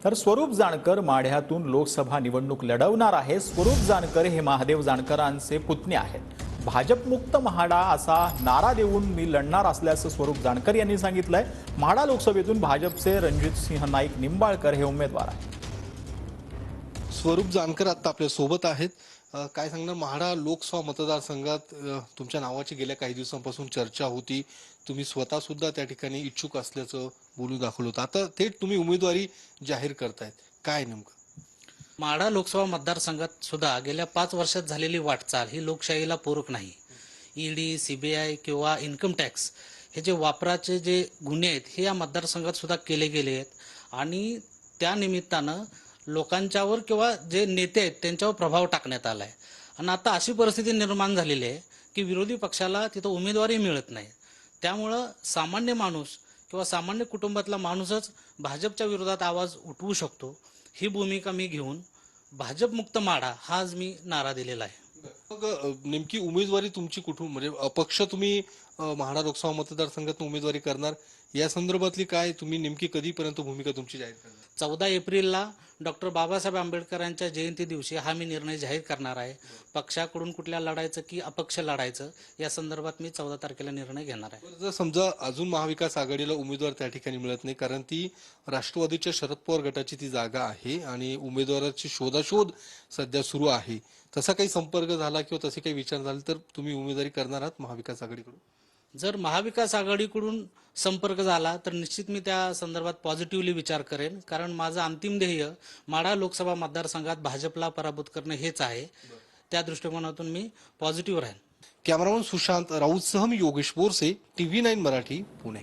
तर स्वरूप जानकर माढ्यातून लोकसभा निवडणूक लढवणार आहे। स्वरूप जानकर हे महादेव जानकरांचे पुतणे आहेत। भाजपमुक्त म्हाडा असा नारा देऊन मी लढणार असल्याचं स्वरूप जानकर यांनी सांगितलंय। म्हाडा लोकसभेतून भाजपचे रणजितसिंह नाईक निंबाळकर हे उमेदवार आहेत। स्वरूप जानकर आता आपल्या सोबत आहेत। काय सांगणार, म्हाडा लोकसभा मतदारसंघात तुमच्या नावाची गेल्या काही दिवसांपासून चर्चा होती। तुम्ही स्वतः सुद्धा त्या ठिकाणी इच्छुक असल्याचं बोलून दाखवलं होतं। आता थेट तुम्ही उमेदवारी जाहीर करतायत, काय नेमकं? माढा लोकसभा मतदारसंघात सुद्धा गेल्या 5 वर्षात झालेली वाटचाल ही लोकशाहीला पूरक नाही। ईडी, सीबीआय किंवा इन्कम टॅक्स हे जे वापराचे जे गुन्हे आहेत हे या मतदारसंघात सुद्धा केले गेले आहेत आणि त्या निमित्तानं लोकांच्यावर किंवा जे नेते आहेत त्यांच्यावर प्रभाव टाकण्यात आलाय। आणि आता अशी परिस्थिती निर्माण झालेली आहे की विरोधी पक्षाला तिथं उमेदवारी मिळत नाही। त्यामुळं सामान्य माणूस किंवा सामान्य कुटुंबातला माणूसच भाजपच्या विरोधात आवाज उठवू शकतो, ही भूमिका मी घेऊन भाजपमुक्त माढा हा आज मी नारा दिलेला आहे। मग नेमकी उमेदवारी तुमची कुठून, म्हणजे अपक्ष तुम्ही म्हाडा लोकसभा मतदारसंघात उमेदवारी करणार, या संदर्भातली काय तुम्ही नेमकी कधीपर्यंत भूमिका तुमची जाहीर करणार? 14 एप्रिलला डॉक्टर बाबासाहेब आंबेडकरांच्या जयंती दिवशी हा मी निर्णय जाहीर करणार आहे। पक्षाकडून कुठल्या लढायचं की अपक्ष लढायचं या संदर्भात मी 14 तारखेला निर्णय घेणार आहे। जर समजा अजून महाविकास आघाडीला उमेदवार त्या ठिकाणी मिळत नाही, कारण ती राष्ट्रवादीच्या शरद पवार गटाची ती जागा आहे आणि उमेदवाराची शोधाशोध सध्या सुरू आहे, तसा काही संपर्क झाला किंवा तसे काही विचार झाले तर तुम्ही उमेदवारी करणार आहात महाविकास आघाडीकडून? जर महाविकास आघाडीकडून संपर्क झाला तर निश्चित मी त्या संदर्भात पॉझिटिव्हली विचार करेन, कारण माझं अंतिम ध्येय माढा लोकसभा मतदारसंघात भाजपला पराभूत करणं हेच आहे। त्या दृष्टिकोनातून मी पॉझिटिव्ह राहीन। कॅमेरामन सुशांत राऊतसह मी योगेश बोरसे, TV9 मराठी, पुणे।